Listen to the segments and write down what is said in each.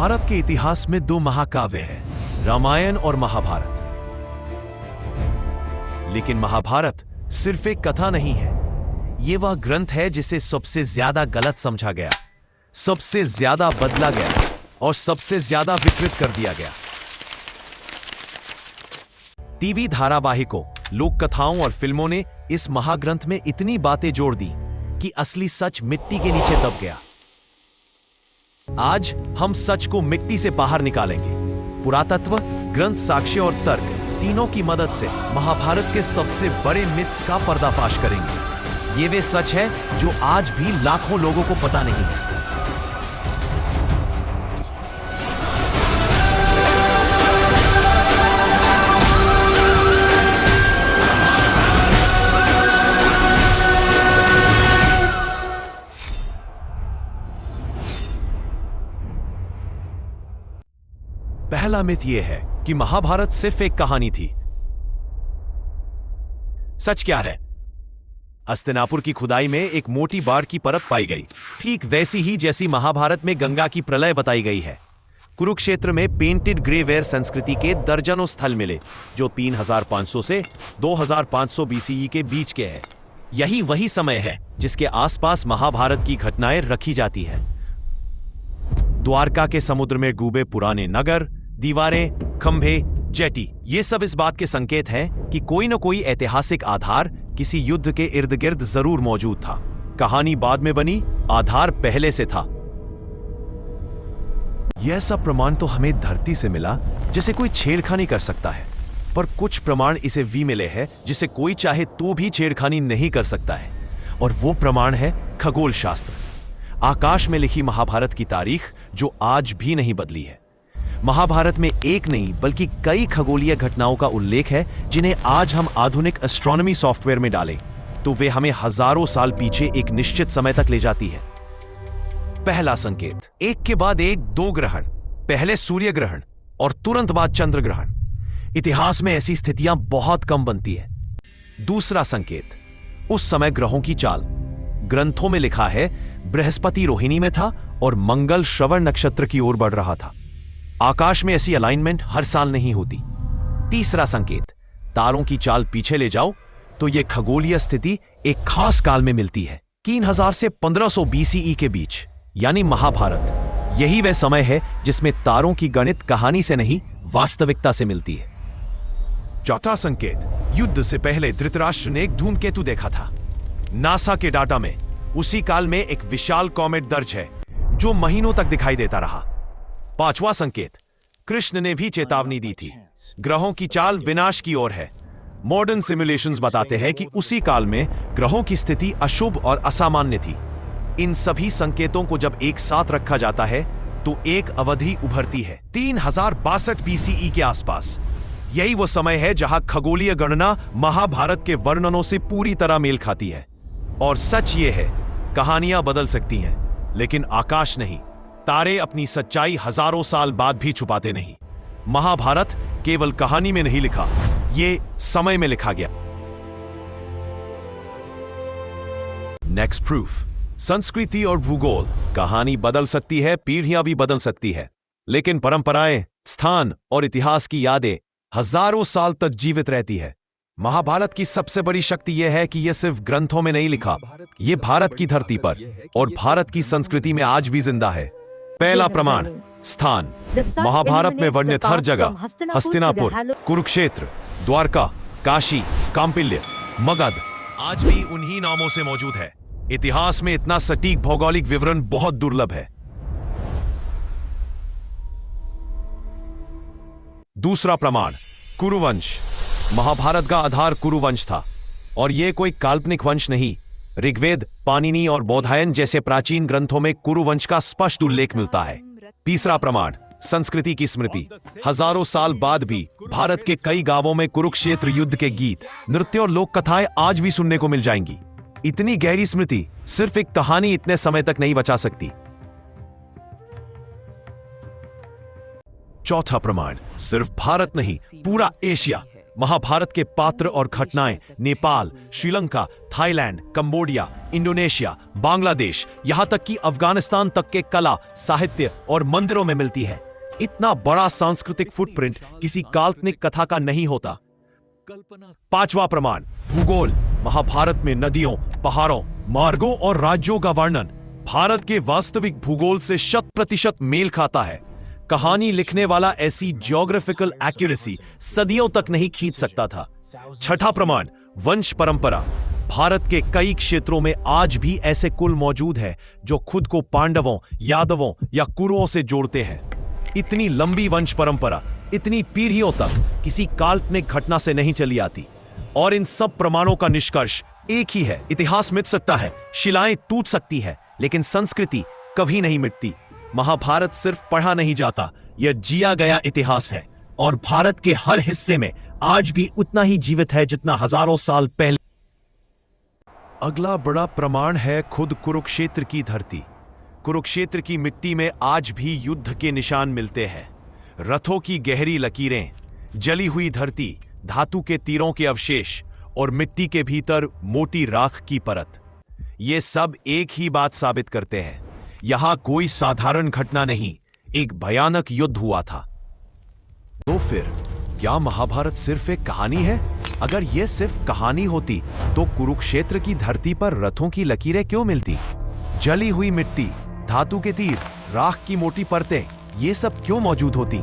भारत के इतिहास में दो महाकाव्य हैं, रामायण और महाभारत। लेकिन महाभारत सिर्फ एक कथा नहीं है, ये वह ग्रंथ है जिसे सबसे ज्यादा गलत समझा गया, सबसे ज्यादा बदला गया और सबसे ज्यादा विकृत कर दिया गया। टीवी धारावाहिकों, लोक कथाओं और फिल्मों ने इस महाग्रंथ में इतनी बातें जोड़ दी कि असली सच मिट्टी के नीचे दब गया। आज हम सच को मिट्टी से बाहर निकालेंगे। पुरातत्व, ग्रंथ, साक्ष्य और तर्क तीनों की मदद से महाभारत के सबसे बड़े मिथ्स का पर्दाफाश करेंगे। ये वे सच है जो आज भी लाखों लोगों को पता नहीं है। पहला मिथ यह है कि महाभारत सिर्फ एक कहानी थी। सच क्या है? हस्तिनापुर की खुदाई में एक मोटी बाढ़ की परत पाई गई, ठीक वैसी ही जैसी महाभारत में गंगा की प्रलय बताई गई है। कुरुक्षेत्र में पेंटेड ग्रेवेयर संस्कृति के दर्जनों स्थल मिले जो 3500 से 2500 बीसीई के बीच के हैं। यही वही समय है जिसके आसपास महाभारत की घटनाएं रखी जाती है। द्वारका के समुद्र में डूबे पुराने नगर, दीवारें, खंभे, जेटी, ये सब इस बात के संकेत हैं कि कोई न कोई ऐतिहासिक आधार किसी युद्ध के इर्द गिर्द जरूर मौजूद था। कहानी बाद में बनी, आधार पहले से था। यह सब प्रमाण तो हमें धरती से मिला जिसे कोई छेड़खानी कर सकता है, पर कुछ प्रमाण इसे भी मिले हैं जिसे कोई चाहे तो भी छेड़खानी नहीं कर सकता है, और वो प्रमाण है खगोल शास्त्र। आकाश में लिखी महाभारत की तारीख जो आज भी नहीं बदली है। महाभारत में एक नहीं बल्कि कई खगोलीय घटनाओं का उल्लेख है जिन्हें आज हम आधुनिक एस्ट्रोनॉमी सॉफ्टवेयर में डालें तो वे हमें हजारों साल पीछे एक निश्चित समय तक ले जाती है। पहला संकेत, एक के बाद एक दो ग्रहण, पहले सूर्य ग्रहण और तुरंत बाद चंद्र ग्रहण। इतिहास में ऐसी स्थितियां बहुत कम बनती है। दूसरा संकेत, उस समय ग्रहों की चाल। ग्रंथों में लिखा है बृहस्पति रोहिणी में था और मंगल श्रवण नक्षत्र की ओर बढ़ रहा था। आकाश में ऐसी अलाइनमेंट हर साल नहीं होती। तीसरा संकेत, तारों की चाल पीछे ले जाओ तो यह खगोलीय स्थिति एक खास काल में मिलती है, 3000 से 1500 बीसीई के बीच, यानी महाभारत। यही वह समय है जिसमें तारों की गणित कहानी से नहीं वास्तविकता से मिलती है। चौथा संकेत, युद्ध से पहले धृतराष्ट्र ने एक धूमकेतु देखा था। नासा के डाटा में उसी काल में एक विशाल कॉमेट दर्ज है जो महीनों तक दिखाई देता रहा। पांचवा संकेत, कृष्ण ने भी चेतावनी दी थी, ग्रहों की चाल विनाश की ओर है। मॉडर्न सिमुलेशंस बताते हैं कि उसी काल में ग्रहों की स्थिति अशुभ और असामान्य थी। इन सभी संकेतों को जब एक साथ रखा जाता है तो एक अवधि उभरती है 3062 बीसीई के आसपास। यही वो समय है जहां खगोलीय गणना महाभारत के वर्णनों से पूरी तरह मेल खाती है। और सच ये है, कहानियां बदल सकती हैं लेकिन आकाश नहीं। तारे अपनी सच्चाई हजारों साल बाद भी छुपाते नहीं। महाभारत केवल कहानी में नहीं लिखा, ये समय में लिखा गया। नेक्स्ट प्रूफ, संस्कृति और भूगोल। कहानी बदल सकती है, पीढ़ियां भी बदल सकती है, लेकिन परंपराएं, स्थान और इतिहास की यादें हजारों साल तक जीवित रहती है। महाभारत की सबसे बड़ी शक्ति यह है कि यह सिर्फ ग्रंथों में नहीं लिखा, यह भारत की धरती पर और भारत की संस्कृति में आज भी जिंदा है। पहला प्रमाण, स्थान। महाभारत में वर्णित हर जगह, हस्तिनापुर, कुरुक्षेत्र, द्वारका, काशी, कांपिल्य, मगध, आज भी उन्हीं नामों से मौजूद है। इतिहास में इतना सटीक भौगोलिक विवरण बहुत दुर्लभ है। दूसरा प्रमाण, कुरुवंश। महाभारत का आधार कुरुवंश था और यह कोई काल्पनिक वंश नहीं। ऋग्वेद, पाणिनि और बौधायन जैसे प्राचीन ग्रंथों में कुरुवंश का स्पष्ट उल्लेख मिलता है। तीसरा प्रमाण, संस्कृति की स्मृति। हजारों साल बाद भी भारत के कई गांवों में कुरुक्षेत्र युद्ध के गीत, नृत्य और लोक कथाएं आज भी सुनने को मिल जाएंगी। इतनी गहरी स्मृति सिर्फ एक कहानी इतने समय तक नहीं बचा सकती। चौथा प्रमाण, सिर्फ भारत नहीं, पूरा एशिया। महाभारत के पात्र और घटनाएं Nepal, Sri Lanka, Thailand, Cambodia, Indonesia, Bangladesh, यहां तक कि अफगानिस्तान तक के कला, साहित्य और मंदिरों में मिलती है। इतना बड़ा सांस्कृतिक फुटप्रिंट किसी काल्पनिक कथा का नहीं होता। पांचवा प्रमाण, भूगोल। महाभारत में नदियों, पहाड़ों, मार्गों और राज्यों का वर्णन भारत के वास्तविक भूगोल से 100% मेल खाता है। कहानी लिखने वाला ऐसी ज्योग्राफिकल एक्यूरेसी सदियों तक नहीं खींच सकता था। छठा प्रमाण, वंश परंपरा। भारत के कई क्षेत्रों में आज भी ऐसे कुल मौजूद हैं जो खुद को पांडवों, यादवों या कुरुओं से जोड़ते हैं। इतनी लंबी वंश परंपरा इतनी पीढ़ियों तक किसी काल्पनिक घटना से नहीं चली आती। और इन सब प्रमाणों का निष्कर्ष एक ही है, इतिहास मिट सकता है, शिलाएं टूट सकती है, लेकिन संस्कृति कभी नहीं मिटती। महाभारत सिर्फ पढ़ा नहीं जाता, यह जिया गया इतिहास है और भारत के हर हिस्से में आज भी उतना ही जीवित है जितना हजारों साल पहले। अगला बड़ा प्रमाण है खुद कुरुक्षेत्र की धरती। कुरुक्षेत्र की मिट्टी में आज भी युद्ध के निशान मिलते हैं। रथों की गहरी लकीरें, जली हुई धरती, धातु के तीरों के अवशेष और मिट्टी के भीतर मोटी राख की परत। ये सब एक ही बात साबित करते हैं, यहां कोई साधारण घटना नहीं, एक भयानक युद्ध हुआ था। तो फिर क्या महाभारत सिर्फ एक कहानी है? अगर यह सिर्फ कहानी होती तो कुरुक्षेत्र की धरती पर रथों की लकीरें क्यों मिलती? जली हुई मिट्टी, धातु के तीर, राख की मोटी परतें, ये सब क्यों मौजूद होती?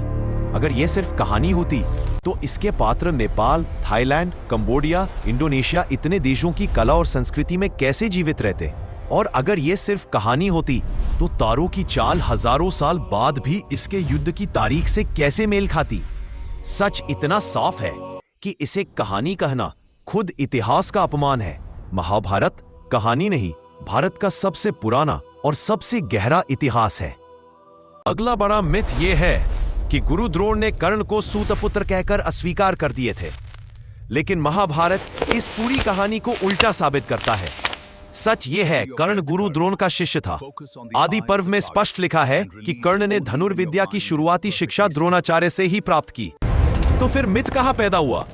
अगर यह सिर्फ कहानी होती तो इसके पात्र नेपाल, थाईलैंड, कंबोडिया, इंडोनेशिया इतने देशों की कला और संस्कृति में कैसे जीवित रहते? और अगर यह सिर्फ कहानी होती तो तारों की चाल हजारों साल बाद भी इसके युद्ध की तारीख से कैसे मेल खाती? सच इतना साफ है कि इसे कहानी कहना खुद इतिहास का अपमान है। महाभारत कहानी नहीं, भारत का सबसे पुराना और सबसे गहरा इतिहास है। अगला बड़ा मिथ यह है कि गुरु द्रोण ने कर्ण को सूतपुत्र कहकर अस्वीकार कर दिए थे, लेकिन महाभारत इस पूरी कहानी को उल्टा साबित करता है। सच यह है, कर्ण गुरु द्रोण का शिष्य था। आदि पर्व में स्पष्ट लिखा है कि कर्ण ने धनुर्विद्या की शुरुआती शिक्षा द्रोणाचार्य से ही प्राप्त की। तो फिर मिथ कहां पैदा हुआ?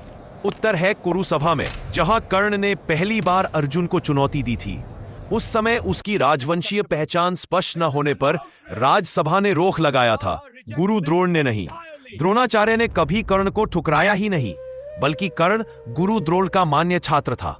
उत्तर है कुरुसभा में, जहां कर्ण ने पहली बार अर्जुन को चुनौती दी थी। उस समय उसकी राजवंशीय पहचान स्पष्ट न होने पर राजसभा ने रोक लगाया था, गुरु द्रोण ने नहीं। द्रोणाचार्य ने कभी कर्ण को ठुकराया ही नहीं, बल्कि कर्ण गुरु द्रोण का मान्य छात्र था।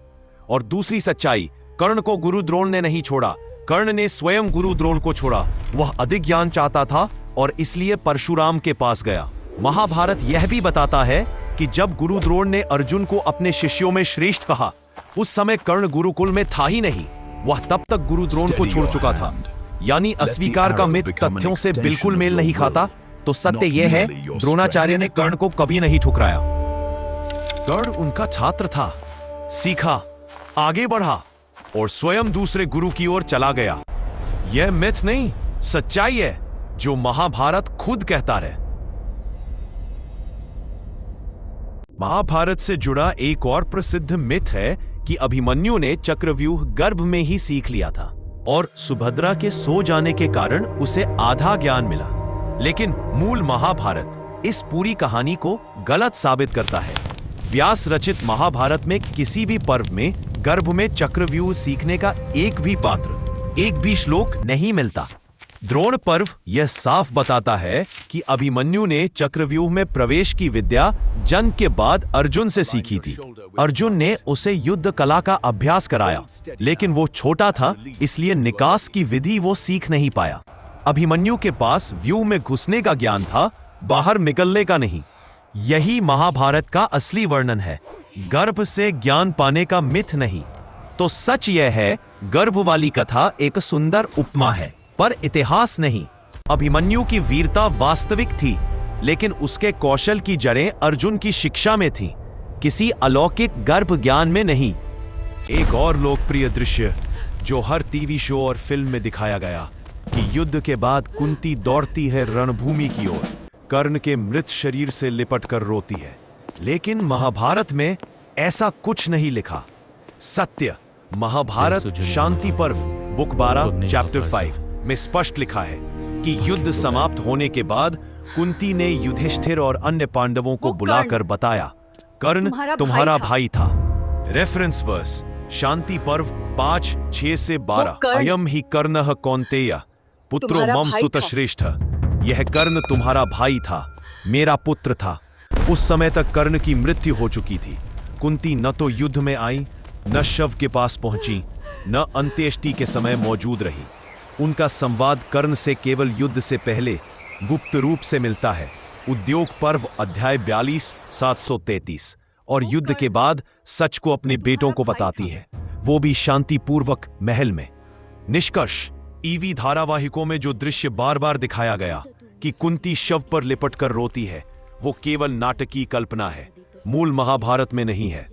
और दूसरी सच्चाई, कर्ण को गुरु द्रोण ने नहीं छोड़ा, कर्ण ने स्वयं गुरु द्रोण को छोड़ा। वह अधिक ज्ञान चाहता था और इसलिए परशुराम के पास गया। महाभारत यह भी बताता है कि जब गुरु द्रोण ने अर्जुन को अपने शिष्यों में श्रेष्ठ कहा, उस समय कर्ण गुरुकुल में था ही नहीं, वह तब तक गुरु द्रोण को छोड़ चुका था। यानी अस्वीकार का मिथ तथ्यों से बिल्कुल मेल नहीं खाता। तो सत्य यह है, द्रोणाचार्य ने कर्ण को कभी नहीं ठुकराया। कर्ण उनका छात्र था, सीखा, आगे बढ़ा और स्वयं दूसरे गुरु की ओर चला गया। यह मिथ नहीं, सच्चाई है जो महाभारत खुद कहता है। महाभारत से जुड़ा एक और प्रसिद्ध मिथ है कि अभिमन्यु ने चक्रव्यूह गर्भ में ही सीख लिया था और सुभद्रा के सो जाने के कारण उसे आधा ज्ञान मिला। लेकिन मूल महाभारत इस पूरी कहानी को गलत साबित करता है। व्यास रचित महाभारत में किसी भी पर्व में गर्भ में चक्रव्यूह सीखने का एक भी पात्र, एक भी श्लोक नहीं मिलता। द्रोण पर्व यह साफ बताता है कि अभिमन्यु ने चक्रव्यूह में प्रवेश की विद्या जन्म के बाद अर्जुन से सीखी थी। अर्जुन ने उसे युद्ध कला का अभ्यास कराया, लेकिन वो छोटा था, इसलिए निकास की विधि वो सीख नहीं पाया। अभिमन्यु के पास व्यूह में घुसने का ज्ञान था, बाहर निकलने का नहीं। यही महाभारत का असली वर्णन है, गर्भ से ज्ञान पाने का मिथ नहीं। तो सच यह है, गर्भ वाली कथा एक सुंदर उपमा है, पर इतिहास नहीं। अभिमन्यु की वीरता वास्तविक थी, लेकिन उसके कौशल की जड़ें अर्जुन की शिक्षा में थीं, किसी अलौकिक गर्भ ज्ञान में नहीं। एक और लोकप्रिय दृश्य जो हर टीवी शो और फिल्म में दिखाया गया कि युद्ध के बाद कुंती दौड़ती है रणभूमि की ओर, कर्ण के मृत शरीर से लिपट कर रोती है। लेकिन महाभारत में ऐसा कुछ नहीं लिखा। सत्य, महाभारत शांति पर्व बुक 12 चैप्टर 5 में स्पष्ट लिखा है कि युद्ध समाप्त होने के बाद कुंती ने युधिष्ठिर और अन्य पांडवों को बुलाकर बताया, कर्ण तुम्हारा भाई था। रेफरेंस वर्स शांति पर्व 5:6 से 12। कर्ण। अयम ही कर्णः कौन्तेय पुत्रो तुम्हारा मम भाई सुत था। श्रेष्ठ। यह कर्ण तुम्हारा भाई था, मेरा पुत्र था। उस समय तक कर्ण की मृत्यु हो चुकी थी। कुंती न तो युद्ध में आई, न शव के पास पहुंची, न अंत्येष्टि के समय मौजूद रही। उनका संवाद कर्ण से केवल युद्ध से पहले गुप्त रूप से मिलता है। उद्योग पर्व अध्याय 42 733। और युद्ध के बाद सच को अपने बेटों को बताती है, वो भी शांतिपूर्वक महल में। निष्कर्ष, ईवी धारावाहिकों में जो दृश्य बार बार दिखाया गया कि कुंती शव पर लिपट कर रोती है, वो केवल नाटकीय कल्पना है, मूल महाभारत में नहीं है।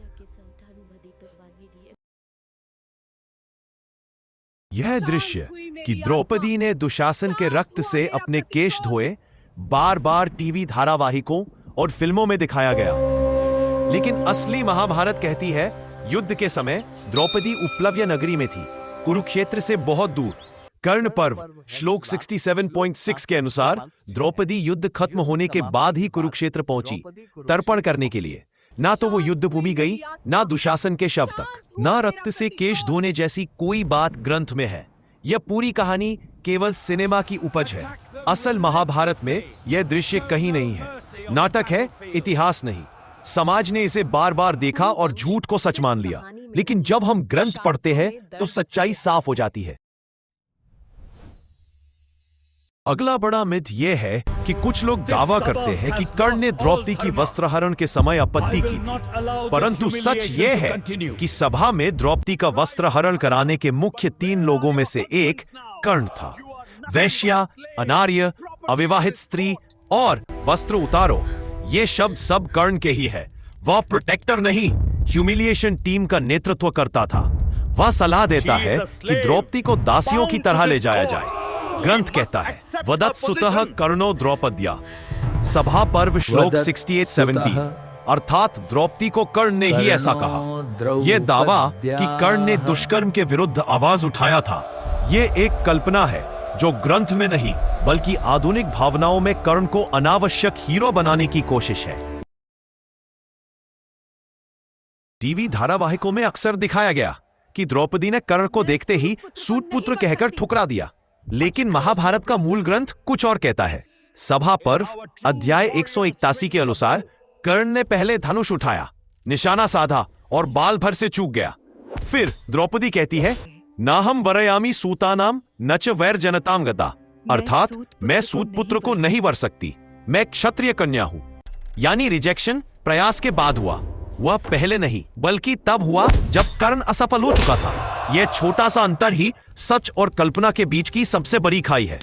यह दृश्य कि द्रौपदी ने दुशासन के रक्त से अपने केश धोए बार बार टीवी धारावाहिकों और फिल्मों में दिखाया गया, लेकिन असली महाभारत कहती है युद्ध के समय द्रौपदी उपलव्य नगरी में थी, कुरुक्षेत्र से बहुत दूर। कर्ण पर्व श्लोक 67.6 के अनुसार द्रौपदी युद्ध खत्म होने के बाद ही कुरुक्षेत्र पहुंची तर्पण करने के लिए। ना तो वो युद्ध भूमि गई, ना दुशासन के शव तक, ना रक्त से केश धोने जैसी कोई बात ग्रंथ में है। यह पूरी कहानी केवल सिनेमा की उपज है। असल महाभारत में यह दृश्य कहीं नहीं है। नाटक है, इतिहास नहीं। समाज ने इसे बार बार देखा और झूठ को सच मान लिया, लेकिन जब हम ग्रंथ पढ़ते हैं तो सच्चाई साफ हो जाती है। अगला बड़ा मिथ यह है कि कुछ लोग दावा करते हैं कि कर्ण ने द्रौपदी की वस्त्रहरण के समय आपत्ति की थी, परंतु सच यह है कि सभा में द्रौपदी का वस्त्रहरण कराने के मुख्य 3 लोगों में से एक कर्ण था। वैश्या, अनार्य, अविवाहित स्त्री और वस्त्र उतारो, ये शब्द सब कर्ण के ही है। वह प्रोटेक्टर नहीं, ह्यूमिलिएशन टीम का नेतृत्व करता था। वह सलाह देता है कि द्रौपदी को दासियों की तरह ले जाया जाए। ग्रंथ कहता है वदत् सुतः कर्णो द्रौपद्या, सभा पर्व श्लोक 68-70, अर्थात द्रौपदी को कर्ण ने ही ऐसा कहा। यह दावा कि कर्ण ने दुष्कर्म के विरुद्ध आवाज उठाया था, यह एक कल्पना है जो ग्रंथ में नहीं बल्कि आधुनिक भावनाओं में कर्ण को अनावश्यक हीरो बनाने की कोशिश है। टीवी धारावाहिकों में अक्सर दिखाया गया कि द्रौपदी ने कर्ण को देखते ही सूतपुत्र कहकर ठुकरा दिया, लेकिन महाभारत का मूल ग्रंथ कुछ और कहता है। सभा पर्व अध्याय 181 के अनुसार कर्ण ने पहले धनुष उठाया, निशाना साधा और बाल भर से चूक गया। फिर द्रौपदी कहती है नाहम वरयामी सूतानाम न च वैर जनताम गता, अर्थात मैं सूतपुत्र को नहीं वर सकती, मैं क्षत्रिय कन्या हूं। यानी रिजेक्शन प्रयास के बाद हुआ, वह पहले नहीं बल्कि तब हुआ जब कर्ण असफल हो चुका था। यह छोटा सा अंतर ही सच और कल्पना के बीच की सबसे बड़ी खाई है।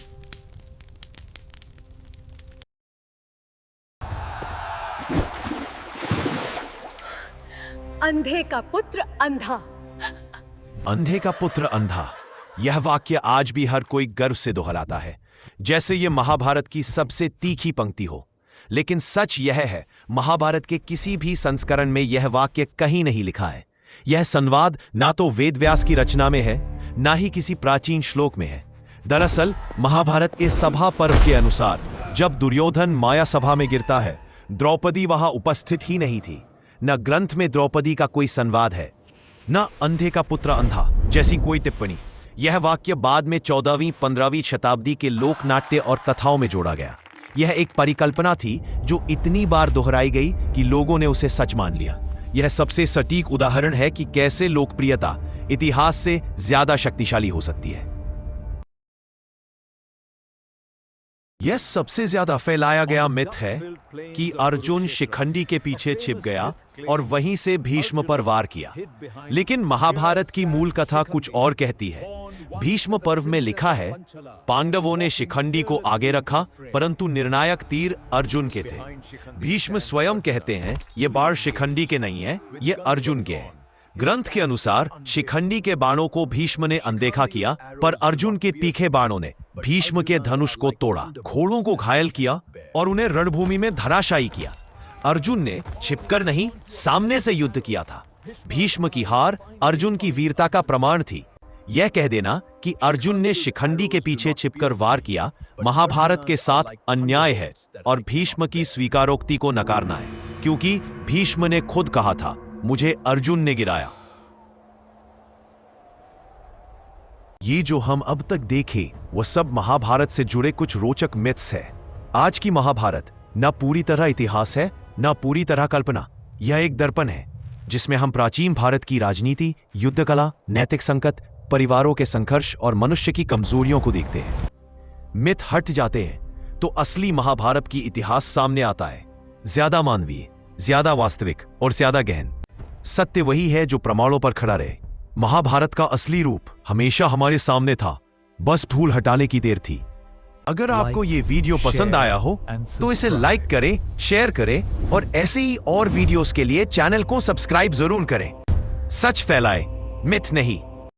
अंधे का पुत्र अंधा। अंधे का पुत्र अंधा, यह वाक्य आज भी हर कोई गर्व से दोहराता है, जैसे यह महाभारत की सबसे तीखी पंक्ति हो। लेकिन सच यह है, महाभारत के किसी भी संस्करण में यह वाक्य कहीं नहीं लिखा है। यह संवाद ना तो वेदव्यास की रचना में है, ना ही किसी प्राचीन श्लोक में है। दरअसल महाभारत के सभा पर्व के अनुसार जब दुर्योधन माया सभा में गिरता है, द्रौपदी वहां उपस्थित ही नहीं थी। न ग्रंथ में द्रौपदी का कोई संवाद है, न अंधे का पुत्र अंधा जैसी कोई टिप्पणी। यह वाक्य बाद में 14वीं 15वीं शताब्दी के लोकनाट्य और कथाओं में जोड़ा गया। यह एक परिकल्पना थी जो इतनी बार दोहराई गई कि लोगों ने उसे सच मान लिया। यह सबसे सटीक उदाहरण है कि कैसे लोकप्रियता इतिहास से ज्यादा शक्तिशाली हो सकती है। यह सबसे ज्यादा फैलाया गया मिथ है कि अर्जुन शिखंडी के पीछे छिप गया और वहीं से भीष्म पर वार किया, लेकिन महाभारत की मूल कथा कुछ और कहती है। भीष्म पर्व में लिखा है पांडवों ने शिखंडी को आगे रखा, परंतु निर्णायक तीर अर्जुन के थे। भीष्म स्वयं कहते हैं ये बाण शिखंडी के नहीं है, ये अर्जुन के हैं। ग्रंथ के अनुसार शिखंडी के बाणों को भीष्म ने अनदेखा किया, पर अर्जुन के तीखे बाणों ने भीष्म के धनुष को तोड़ा, घोड़ों को घायल किया और उन्हें रणभूमि में धराशायी किया। अर्जुन ने छिपकर नहीं, सामने से युद्ध किया था। भीष्म की हार अर्जुन की वीरता का प्रमाण थी। यह कह देना कि अर्जुन ने शिखंडी के पीछे छिपकर वार किया महाभारत के साथ अन्याय है और भीष्म की स्वीकारोक्ति को नकारना है, क्योंकि भीष्म ने खुद कहा था मुझे अर्जुन ने गिराया। ये जो हम अब तक देखे वो सब महाभारत से जुड़े कुछ रोचक मिथ्स है। आज की महाभारत न पूरी तरह इतिहास है न पूरी तरह कल्पना। यह एक दर्पण है जिसमें हम प्राचीन भारत की राजनीति, युद्ध कला, नैतिक संकट, परिवारों के संघर्ष और मनुष्य की कमजोरियों को देखते हैं। मिथ हट जाते हैं तो असली महाभारत की इतिहास सामने आता है। ज्यादा मानवीय, ज्यादा वास्तविक और ज्यादा गहन। सत्य वही है जो प्रमाणों पर खड़ा रहे। महाभारत का असली रूप हमेशा हमारे सामने था, बस धूल हटाने की देर थी। अगर आपको ये वीडियो पसंद आया हो तो इसे लाइक करें, शेयर करें और ऐसे ही और वीडियोस के लिए चैनल को सब्सक्राइब जरूर करें। सच फैलाएं, मिथ नहीं।